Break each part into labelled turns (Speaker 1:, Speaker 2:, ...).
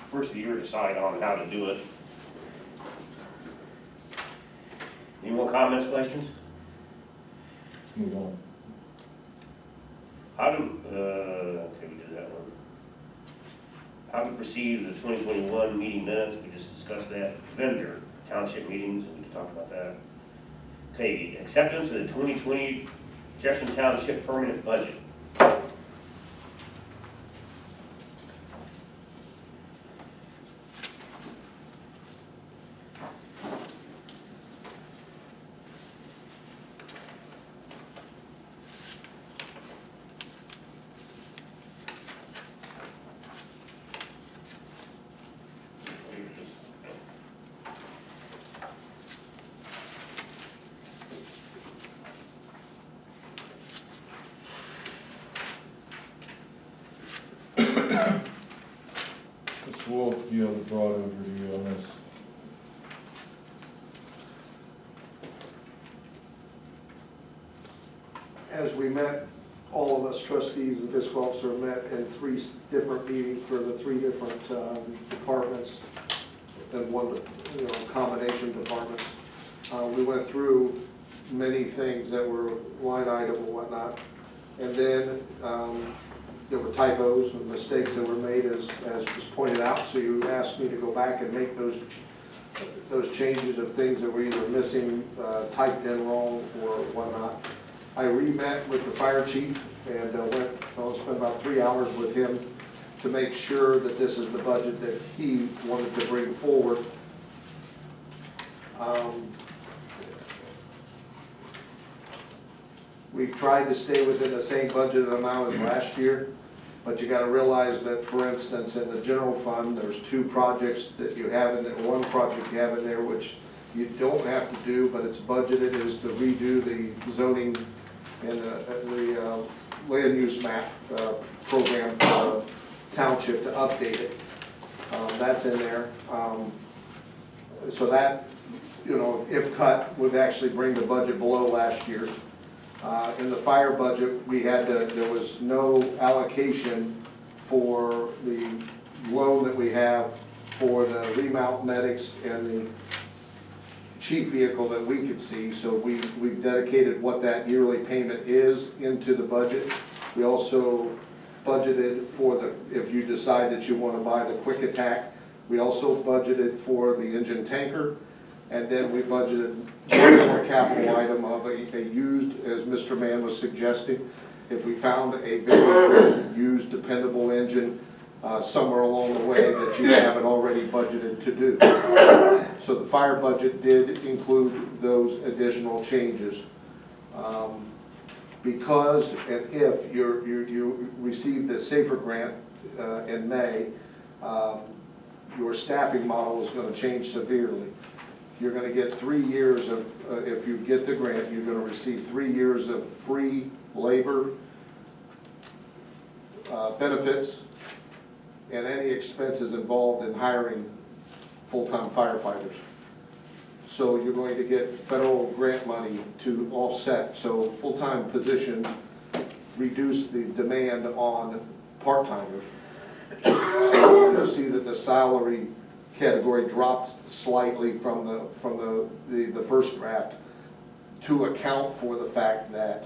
Speaker 1: first of the year decide on how to do it. Any more comments, questions?
Speaker 2: Move on.
Speaker 1: How do, okay, we did that one. How to proceed with the 2021 meeting minutes, we just discussed that. Vendor, township meetings, we just talked about that. Okay, acceptance of the 2020 Jefferson Township permanent budget.
Speaker 2: Ms. Wolf, you have a broad overview on this.
Speaker 3: As we met, all of us trustees and fiscal officer met in 3 different meetings for the 3 different departments and one, combination departments. We went through many things that were line item and whatnot, and then there were typos and mistakes that were made as was pointed out. So you asked me to go back and make those changes of things that were either missing, typed in wrong, or whatnot. I re-met with the fire chief and spent about 3 hours with him to make sure that this is the budget that he wanted to bring forward. We tried to stay within the same budget amount as last year, but you got to realize that, for instance, in the general fund, there's 2 projects that you have in there, 1 project you have in there which you don't have to do, but it's budgeted, is to redo the zoning and the land use map program for the township to update it. That's in there. So that, if cut, would actually bring the budget below last year. In the fire budget, there was no allocation for the loan that we have for the remount medics and the chief vehicle that we could see. So we've dedicated what that yearly payment is into the budget. We also budgeted for if you decide that you want to buy the quick attack, we also budgeted for the engine tanker. And then we budgeted one more capital item of a used, as Mr. Mann was suggesting, if we found a very used, dependable engine somewhere along the way that you haven't already budgeted to do. So the fire budget did include those additional changes. Because and if you receive the SAFER grant in May, your staffing model is going to change severely. You're going to get 3 years of, if you get the grant, you're going to receive 3 years of free labor, benefits, and any expenses involved in hiring full-time firefighters. So you're going to get federal grant money to offset. So full-time positions reduce the demand on part-timers. So you'll see that the salary category dropped slightly from the first draft to account for the fact that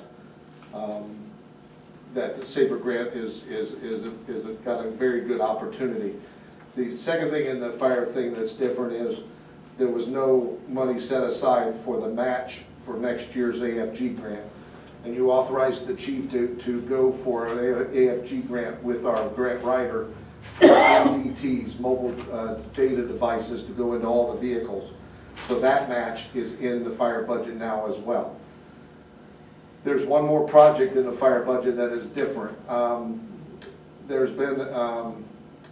Speaker 3: that the SAFER grant is got a very good opportunity. The second thing in the fire thing that's different is there was no money set aside for the match for next year's AFG grant, and you authorized the chief to go for an AFG grant with our grant writer. MDTs, mobile data devices, to go into all the vehicles. So that match is in the fire budget now as well. There's one more project in the fire budget that is different. There's been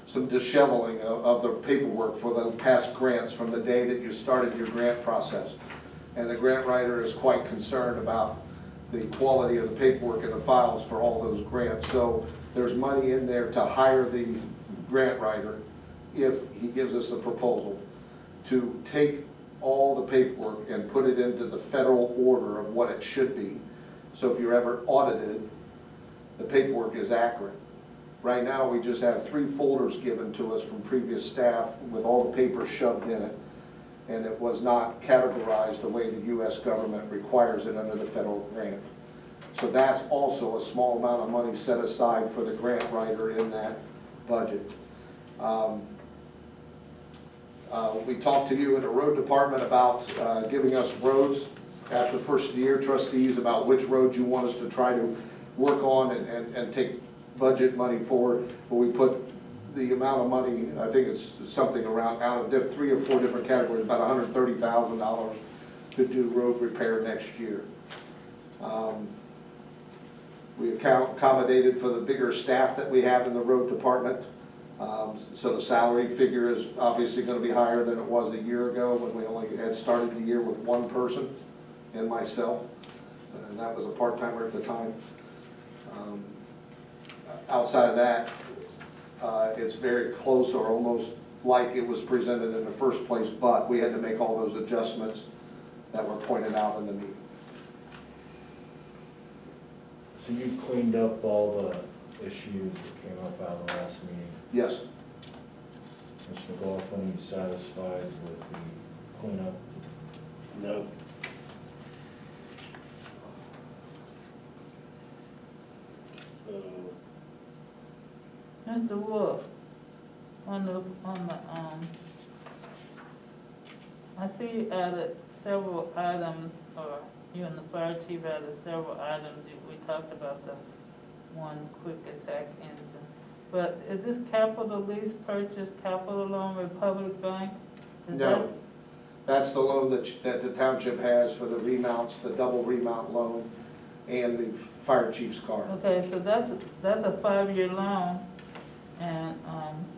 Speaker 3: some disheveling of the paperwork for the past grants from the day that you started your grant process. And the grant writer is quite concerned about the quality of the paperwork and the files for all those grants. So there's money in there to hire the grant writer, if he gives us a proposal, to take all the paperwork and put it into the federal order of what it should be. So if you're ever audited, the paperwork is accurate. Right now, we just have 3 folders given to us from previous staff with all the papers shoved in it. And it was not categorized the way the US government requires it under the federal grant. So that's also a small amount of money set aside for the grant writer in that budget. We talked to you in the road department about giving us roads after the first of the year, trustees, about which roads you want us to try to work on and take budget money for. But we put the amount of money, I think it's something around, out of 3 or 4 different categories, about $130,000 to do road repair next year. We accommodated for the bigger staff that we have in the road department. So the salary figure is obviously going to be higher than it was a year ago when we only had started the year with 1 person and myself. And that was a part-timer at the time. Outside of that, it's very close or almost like it was presented in the first place, but we had to make all those adjustments that were pointed out in the meeting.
Speaker 2: So you cleaned up all the issues that came up out of the last meeting?
Speaker 3: Yes.
Speaker 2: Mr. McLaughlin, you satisfied with the cleanup?
Speaker 1: No. So,
Speaker 4: Mr. Wolf, I see you added several items, or you and the fire chief added several items. We talked about the one quick attack engine. But is this capital lease purchase, capital loan, Republic Bank? Is
Speaker 3: No, that's the loan that the township has for the remounts, the double remount loan, and the fire chief's car.
Speaker 4: Okay, so that's a 5-year loan, and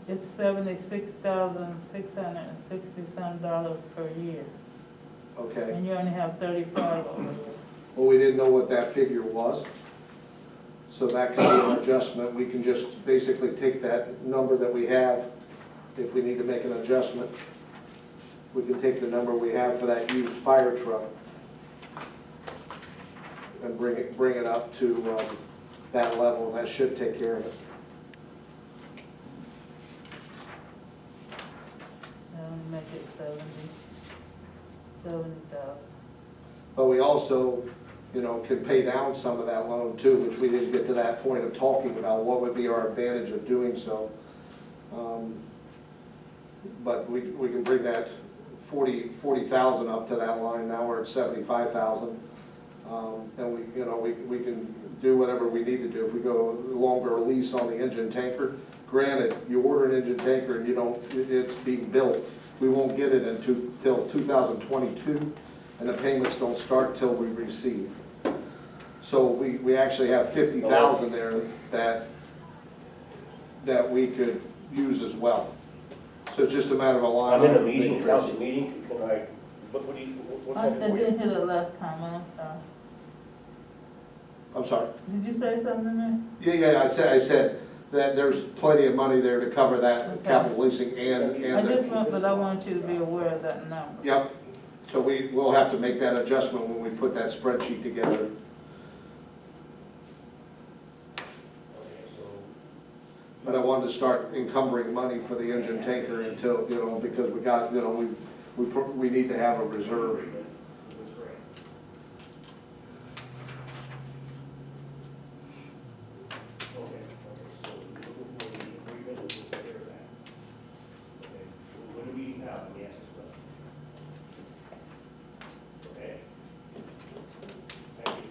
Speaker 4: it's $76,660 per year,
Speaker 3: Okay,
Speaker 4: and you only have 35 of it.
Speaker 3: well, we didn't know what that figure was, so that can be an adjustment. We can just basically take that number that we have, if we need to make an adjustment. We can take the number we have for that used fire truck and bring it up to that level, and that should take care of it.
Speaker 4: And make it 70,000.
Speaker 3: But we also, can pay down some of that loan too, which we didn't get to that point of talking about what would be our advantage of doing so. But we can bring that 40,000 up to that line. Now we're at 75,000. And we can do whatever we need to do. If we go longer lease on the engine tanker, granted, you order an engine tanker and it's being built. We won't get it until 2022, and the payments don't start till we receive. So we actually have 50,000 there that we could use as well. So it's just a matter of a line.
Speaker 1: I'm in a meeting, council meeting, can I, what do you, what
Speaker 4: I
Speaker 1: kind of?
Speaker 4: didn't hear the last comment, I'm sorry.
Speaker 3: I'm sorry.
Speaker 4: Did you say something to me?
Speaker 3: Yeah, I said that there's plenty of money there to cover that
Speaker 4: Okay.
Speaker 3: capital leasing and
Speaker 4: I just want, but I want you to be aware of that number.
Speaker 3: Yep. So we'll have to make that adjustment when we put that spreadsheet together. But I wanted to start encumbering money for the engine tanker until, because we got, we need to have a reserve.
Speaker 1: What do we have? Let me ask this question. Okay. Thank you.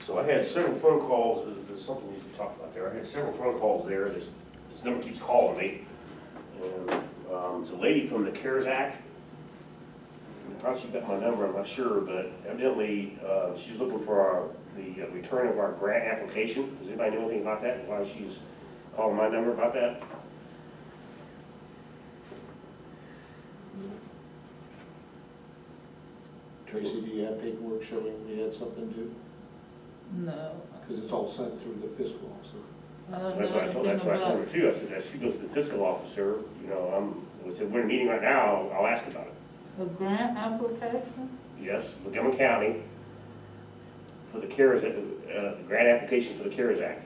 Speaker 1: So I had several phone calls, there's something we need to talk about there. I had several phone calls there, this number keeps calling me. And it's a lady from the CARES Act. How she got my number, I'm not sure, but evidently she's looking for the return of our grant application. Does anybody know anything about that? Why she's calling my number about that?
Speaker 3: Tracy, do you have paperwork showing we had something to?
Speaker 4: No.
Speaker 3: Because it's all sent through the fiscal officer.
Speaker 4: I don't
Speaker 1: That's
Speaker 4: know
Speaker 1: what I told
Speaker 4: anything
Speaker 1: her
Speaker 4: about it.
Speaker 1: too. I said, that she goes to the fiscal officer, I said, we're in a meeting right now, I'll ask about it.
Speaker 4: A grant application?
Speaker 1: Yes, Montgomery County for the CARES, grant application for the CARES Act.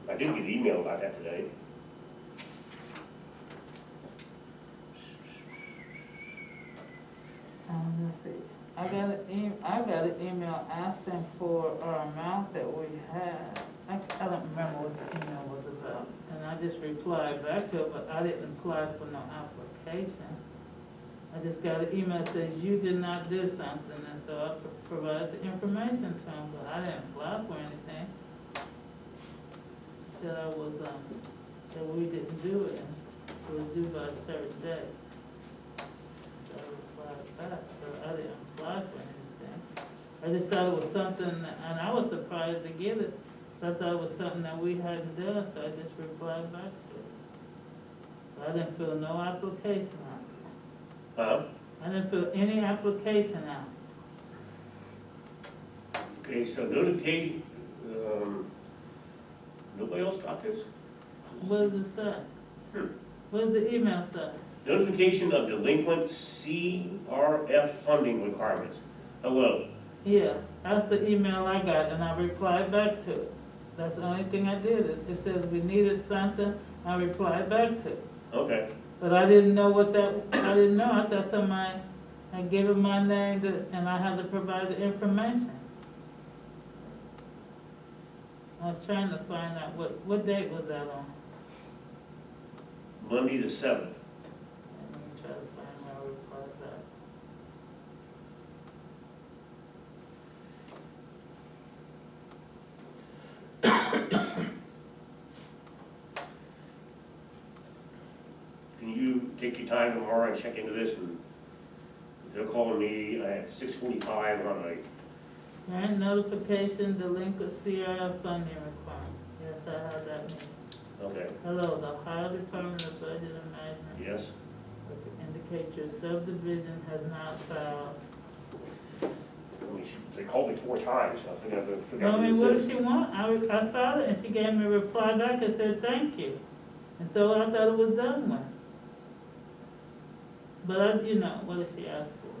Speaker 1: I did get an email about that today.
Speaker 4: Let's see, I got an email asking for our amount that we had. I don't remember what the email was about, and I just replied back to it, but I didn't apply for no application. I just got an email that says you did not do something, and so I provided the information to them, but I didn't apply for anything. Said I was, that we didn't do it, and it was due by a certain day. So I replied back, but I didn't apply for anything. I just thought it was something, and I was surprised to get it. So I thought it was something that we hadn't done, so I just replied back to it. So I didn't fill no application out. I didn't fill any application out.
Speaker 1: Okay, so notification, nobody else got this?
Speaker 4: What does it say? What does the email say?
Speaker 1: Notification of delinquent CRF funding requirements. Hello.
Speaker 4: Yeah, that's the email I got, and I replied back to it. That's the only thing I did. It says we needed something, I replied back to it.
Speaker 1: Okay.
Speaker 4: But I didn't know what that, I didn't know. I thought somebody had given my name and I had to provide the information. I was trying to find out what date was that on?
Speaker 1: Monday the 7th.
Speaker 4: Let me try to find my reply back.
Speaker 1: Can you take your time tomorrow and check into this? And they're calling me at 6:45 on a,
Speaker 4: Grant notification delinquent CRF funding requirement. Yes, I have that meeting.
Speaker 1: okay,
Speaker 4: Hello, the Ohio Department of Budget and Management.
Speaker 1: yes?
Speaker 4: Indicate your subdivision has not filed.
Speaker 1: They called me 4 times, so I think I've
Speaker 4: I
Speaker 1: forgotten
Speaker 4: mean,
Speaker 1: what
Speaker 4: what
Speaker 1: it
Speaker 4: did
Speaker 1: says.
Speaker 4: she want? I filed it and she gave me a reply back and said, thank you. And so I thought it was done with. But what did she ask for?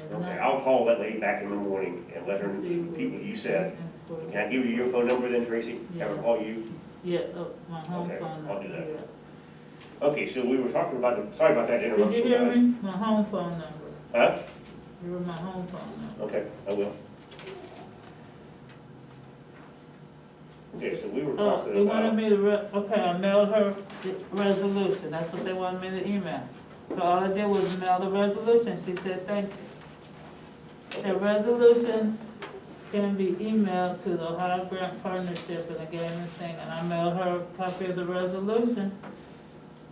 Speaker 4: It's
Speaker 1: Okay,
Speaker 4: not-
Speaker 1: I'll call that lady back in the morning and let her repeat what you said. Can I give you your phone number then, Tracy? Have her
Speaker 4: Yeah.
Speaker 1: call you?
Speaker 4: Yeah, my home
Speaker 1: Okay,
Speaker 4: phone
Speaker 1: I'll
Speaker 4: number,
Speaker 1: do that.
Speaker 4: yeah.
Speaker 1: Okay, so we were talking about, sorry about that
Speaker 4: Did you
Speaker 1: interruption,
Speaker 4: hear
Speaker 1: guys.
Speaker 4: me? My home phone number.
Speaker 1: Huh?
Speaker 4: You were my home phone number.
Speaker 1: Okay, I will. Okay, so we were
Speaker 4: Oh,
Speaker 1: talking
Speaker 4: they wanted
Speaker 1: about,
Speaker 4: me to, okay, I mailed her the resolution, that's what they wanted me to email. So all I did was mail the resolution, she said, thank you. The resolution can be emailed to the Ohio Grant Partnership and the gaming thing, and I mailed her a copy of the resolution.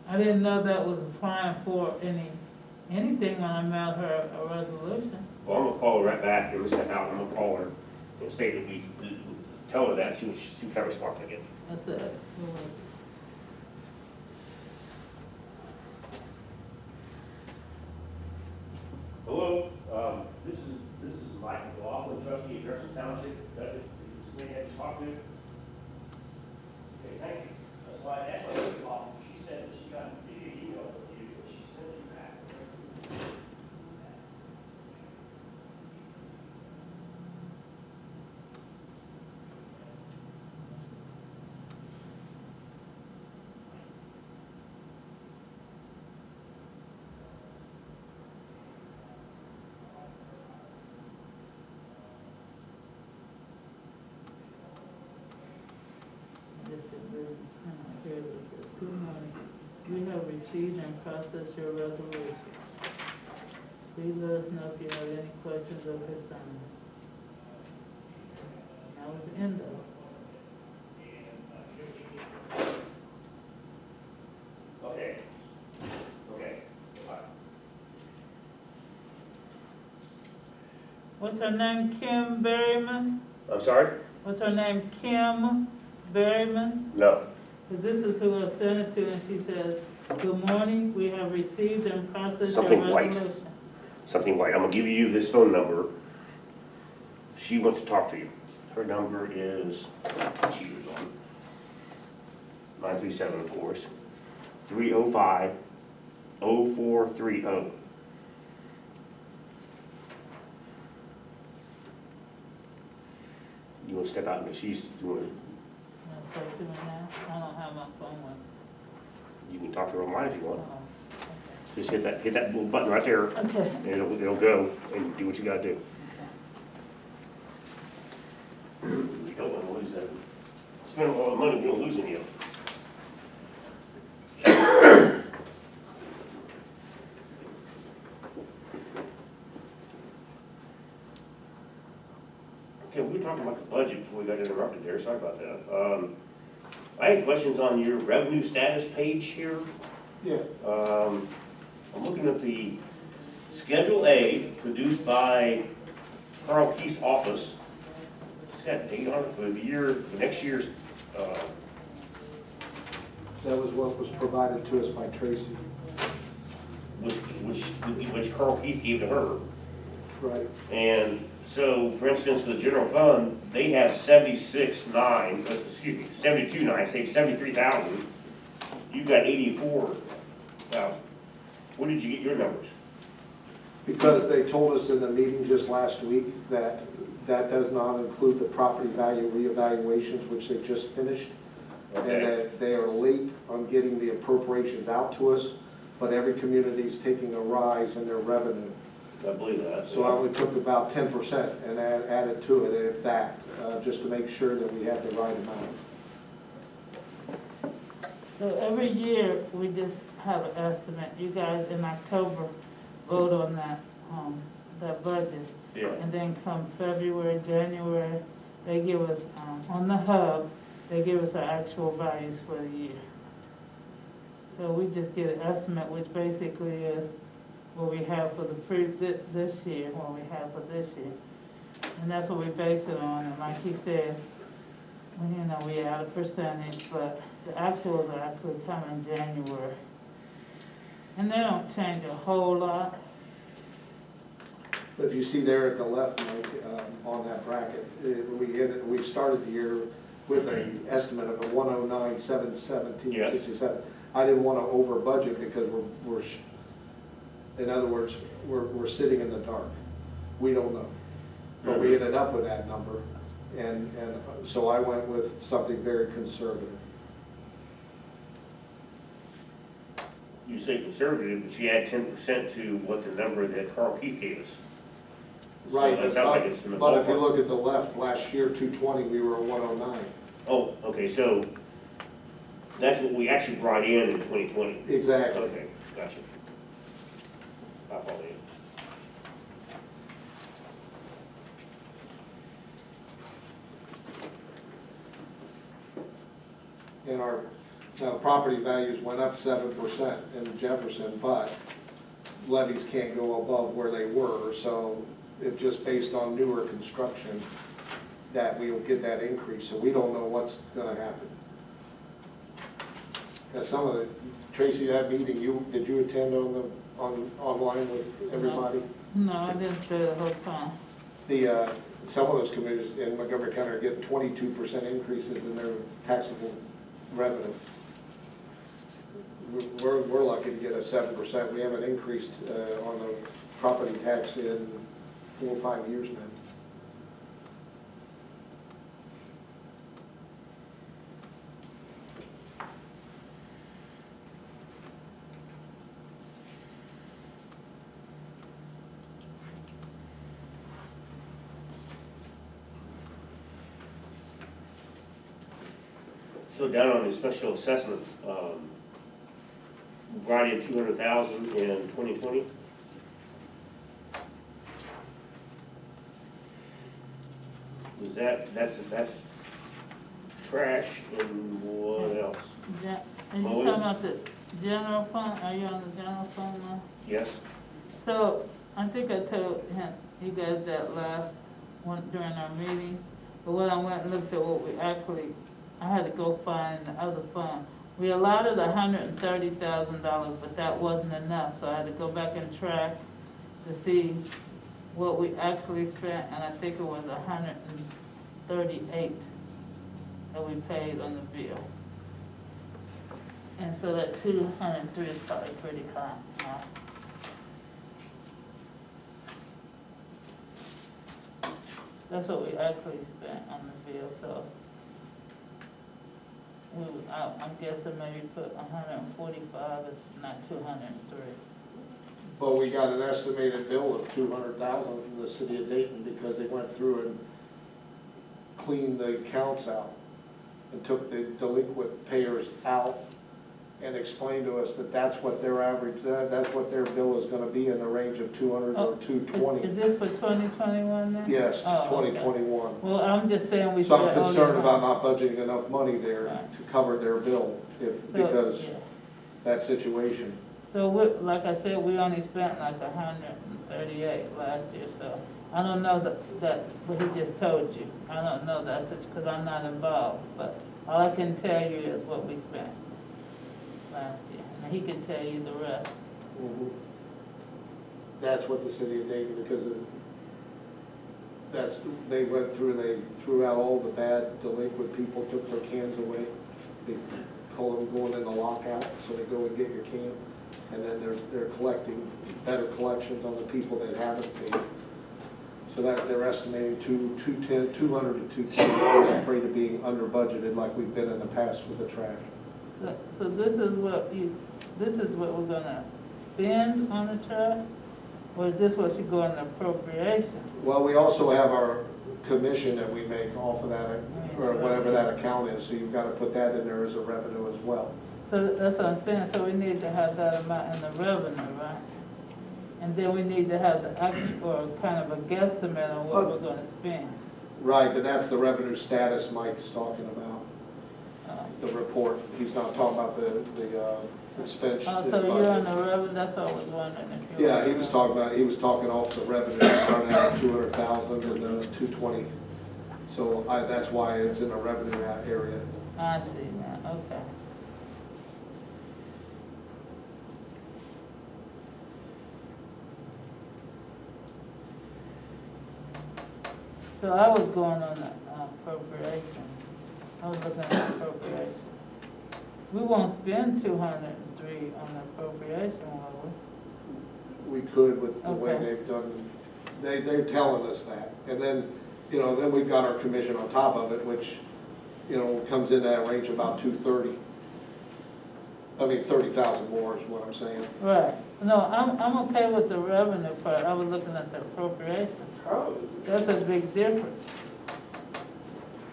Speaker 4: I didn't know that was applying for anything when I mailed her a resolution.
Speaker 1: well, I'm gonna call her right back, give us that out, I'm gonna call her and say that we, tell her that, see what kind of response I get.
Speaker 4: That's it.
Speaker 1: Hello, this is Mike McLaughlin, trustee of Jefferson Township, that is, this lady I just talked to. Okay, thank you. That's why I asked her, she said that she got an email from you, but she sent you back.
Speaker 4: Here it is. Good morning. We have received and processed your resolution. Please let us know if you have any questions or concerns. That was the end of it.
Speaker 1: Okay. Okay. All right.
Speaker 4: What's her name? Kim Berryman?
Speaker 1: I'm sorry?
Speaker 4: What's her name? Kim Berryman?
Speaker 1: No.
Speaker 4: Because this is who I sent it to, and she says, good morning, we have received and processed your
Speaker 1: Something white.
Speaker 4: resolution.
Speaker 1: Something white. I'm gonna give you this phone number. She wants to talk to you. Her number is, she was on, 937, of course, 305-0430. You wanna step out and she's, you wanna,
Speaker 4: So to me now, I don't have my phone with
Speaker 1: you can talk to her online if you want.
Speaker 4: me.
Speaker 1: Just hit that little button right there,
Speaker 4: Okay.
Speaker 1: and it'll go, and do what you gotta do. You don't wanna lose that. Spend all the money, you don't lose any of it. Okay, we were talking about the budget before we got interrupted there, sorry about that. I had questions on your revenue status page here.
Speaker 3: Yeah.
Speaker 1: I'm looking at the Schedule A produced by Carl Keith's office. It's got a date on it for the year, for next year's,
Speaker 3: That was what was provided to us by Tracy.
Speaker 1: which Carl Keith gave to her.
Speaker 3: Right.
Speaker 1: And so, for instance, for the general fund, they have 72.9, say 73,000. You've got 84,000. Where did you get your numbers?
Speaker 3: Because they told us in the meeting just last week that that does not include the property value reevaluations, which they just finished. And
Speaker 1: Okay.
Speaker 3: that they are late on getting the appropriations out to us, but every community is taking a rise in their revenue.
Speaker 1: I believe that.
Speaker 3: So I only took about 10% and added to it, if that, just to make sure that we had the right amount.
Speaker 4: So every year, we just have an estimate. You guys in October vote on that budget.
Speaker 1: Yeah.
Speaker 4: And then come February, January, they give us, on the hub, they give us the actual values for the year. So we just get an estimate, which basically is what we have for this year, what we have for this year. And that's what we base it on, and like he said, we add a percentage, but the actuals are actually coming in January. And they don't change a whole lot.
Speaker 3: But if you see there at the left, Mike, on that bracket, we started the year with an estimate of a 109,717.67. I didn't want to over budget because in other words, we're sitting in the dark. We don't know. But we ended up with that number, and so I went with something very conservative.
Speaker 1: You say conservative, but you add 10% to what the number that Carl Keith gave us.
Speaker 3: Right,
Speaker 1: So that sounds like it's in the
Speaker 3: but if you
Speaker 1: ballpark.
Speaker 3: look at the left, last year, 220, we were at 109.
Speaker 1: Oh, okay, so that's what we actually brought in 2020.
Speaker 3: Exactly.
Speaker 1: Okay, gotcha. I follow you.
Speaker 3: And our property values went up 7% in Jefferson, but levies can't go above where they were, so it's just based on newer construction that we will get that increase, so we don't know what's gonna happen. Now, some of the, Tracy, that meeting, did you attend online with everybody?
Speaker 4: No, I didn't stay the whole time.
Speaker 3: Some of those communities in Montgomery County are getting 22% increases in their taxable revenue. We're lucky to get a 7%. We haven't increased on the property tax in 4 or 5 years now.
Speaker 1: So down on the special assessments, we brought in 200,000 in 2020. Was that's trash and what else?
Speaker 4: And you talking about the general fund? Are you on the general fund now?
Speaker 1: Yes?
Speaker 4: So, I think I told you guys that last one during our meeting, but when I went and looked at what we actually, I had to go find the other fund. We allotted $130,000, but that wasn't enough, so I had to go back and track to see what we actually spent, and I think it was 138 that we paid on the bill. And so that 203 is probably pretty high now. That's what we actually spent on the bill, so. I'm guessing maybe put 145, it's not 203.
Speaker 3: But we got an estimated bill of 200,000 from the city of Dayton because they went through and cleaned the accounts out and took the delinquent payers out and explained to us that that's what their average, that's what their bill is gonna be in the range of 200 or 220.
Speaker 4: Is this for 2021 then?
Speaker 3: Yes,
Speaker 4: Oh, okay.
Speaker 3: 2021.
Speaker 4: Well, I'm just saying we should.
Speaker 3: So I'm concerned about not budgeting enough money there
Speaker 4: Right.
Speaker 3: to cover their bill because
Speaker 4: Yeah.
Speaker 3: that situation.
Speaker 4: So like I said, we only spent like 138 last year, so I don't know that what he just told you. I don't know that, because I'm not involved, but all I can tell you is what we spent last year, and he can tell you the rest.
Speaker 3: That's what the city of Dayton, because they went through and they threw out all the bad delinquent people, took their cans away. They call them going in the lockout, so they go and get your can. And then they're collecting better collections on the people that haven't paid. So that they're estimating 200 to 210, I'm afraid of being under budgeted like we've been in the past with the trash.
Speaker 4: So this is what we're gonna spend on the trash? Or is this what should go in the appropriation?
Speaker 3: Well, we also have our commission that we make off of that, or whatever that account is, so you've got to put that in there as a revenue as well.
Speaker 4: So that's what I'm saying, so we need to have that amount in the revenue, right? And then we need to have the actual, or kind of a guesstimate on what we're gonna spend.
Speaker 3: Right, but that's the revenue status Mike's talking about, the report. He's not talking about the expense.
Speaker 4: Oh, so you're on the revenue, that's what I was wondering if you.
Speaker 3: Yeah, he was talking off the revenue, starting out at 200,000 and then 220. So that's why it's in the revenue area.
Speaker 4: I see now, okay. So I was going on the appropriation. I was looking at the appropriation. We won't spend 203 on the appropriation, will we?
Speaker 3: We could with the way
Speaker 4: Okay.
Speaker 3: they've done, they're telling us that. And then, then we've got our commission on top of it, which, comes in that range about 230. I mean, 30,000 more is what I'm saying.
Speaker 4: Right. No, I'm okay with the revenue part. I was looking at the appropriation.
Speaker 1: Oh,
Speaker 4: That's a big difference.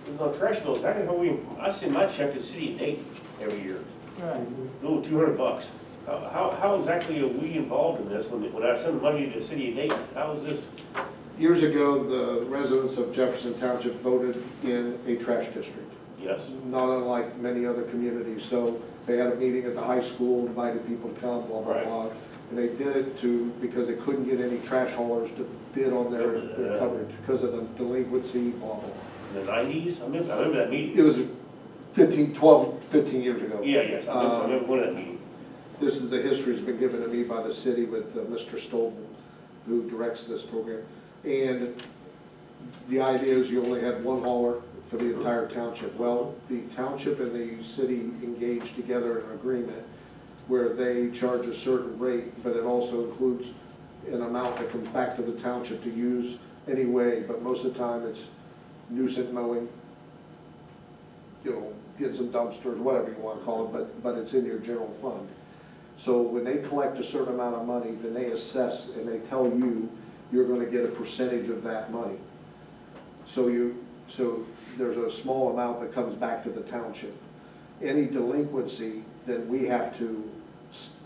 Speaker 1: there's no trash bills, I send my check to City of Dayton every year,
Speaker 4: Right.
Speaker 1: oh, $200. How exactly are we involved in this when I send money to the City of Dayton? How is this?
Speaker 3: Years ago, the residents of Jefferson Township voted in a trash district,
Speaker 1: Yes,
Speaker 3: not unlike many other communities. So they had a meeting at the high school, invited people to come, blah, blah,
Speaker 1: Right.
Speaker 3: blah. And they did it because they couldn't get any trash haulers to bid on their coverage because of the delinquency, blah, blah.
Speaker 1: in the 90s, I remember that meeting.
Speaker 3: It was 15 years ago.
Speaker 1: Yeah, yes, I remember one of that meeting.
Speaker 3: This is the history that's been given to me by the city with Mr. Stolben, who directs this program. And the idea is you only had one hauler for the entire township. Well, the township and the city engaged together in an agreement where they charge a certain rate, but it also includes an amount that comes back to the township to use anyway, but most of the time it's nuisance mowing, get some dumpsters, whatever you want to call it, but it's in your general fund. So when they collect a certain amount of money, then they assess and they tell you you're going to get a percentage of that money. So there's a small amount that comes back to the township. Any delinquency, then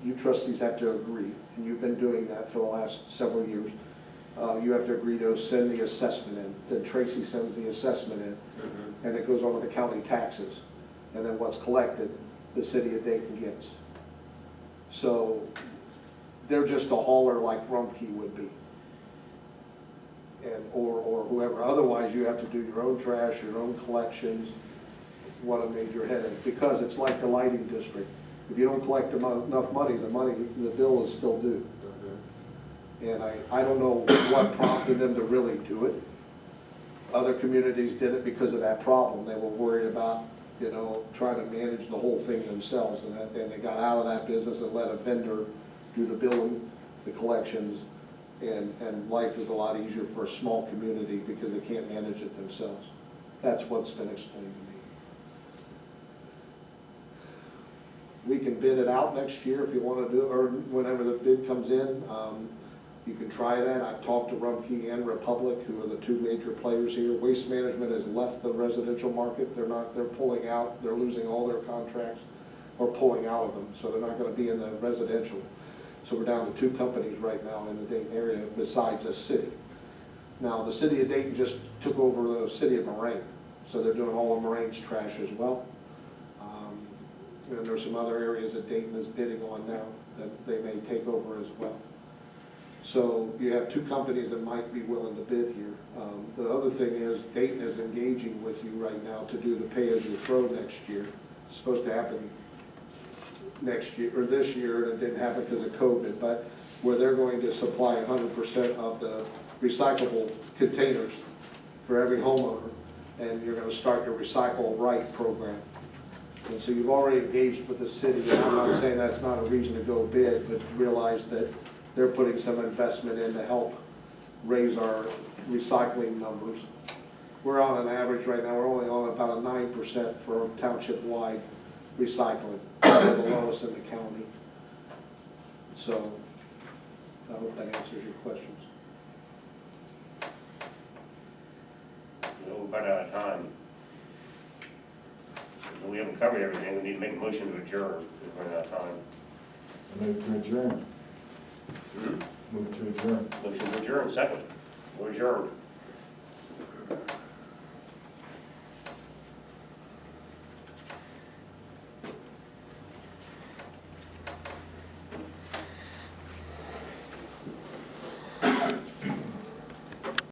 Speaker 3: you trustees have to agree, and you've been doing that for the last several years. You have to agree to send the assessment in. Then Tracy sends the assessment in, and it goes on to the county taxes. And then what's collected, the city of Dayton gets. So they're just a hauler like Rumpke would be, or whoever. Otherwise, you have to do your own trash, your own collections. What a major headache, because it's like the lighting district. If you don't collect enough money, the bill is still due. And I don't know what prompted them to really do it. Other communities did it because of that problem. They were worried about, trying to manage the whole thing themselves. And they got out of that business and let a vendor do the billing, the collections, and life is a lot easier for a small community because they can't manage it themselves. That's what's been explained to me. We can bid it out next year if you want to do it, or whenever the bid comes in. You can try that. I've talked to Rumpke and Republic, who are the two major players here. Waste Management has left the residential market. They're pulling out. They're losing all their contracts or pulling out of them, so they're not going to be in the residential. So we're down to two companies right now in the Dayton area besides a city. Now, the city of Dayton just took over the city of Moraine, so they're doing all of Moraine's trash as well. And there's some other areas that Dayton is bidding on now that they may take over as well. So you have two companies that might be willing to bid here. The other thing is Dayton is engaging with you right now to do the pay-as-you-throw next year. It's supposed to happen next year, or this year, and it didn't happen because of COVID, but where they're going to supply 100% of the recyclable containers for every homeowner, and you're gonna start your Recycle Right program. And so you've already engaged with the city, and I'm not saying that's not a reason to go bid, but realize that they're putting some investment in to help raise our recycling numbers. We're on an average right now, we're only on about a 9% for township-wide recycling, we're the lowest in the county. So, I hope that answers your questions.
Speaker 1: We're about out of time. We haven't covered everything, we need to make a motion to adjourn, we're running out of time.
Speaker 2: Move to adjourn. Move to adjourn.
Speaker 1: Motion to adjourn, second. We're adjourned.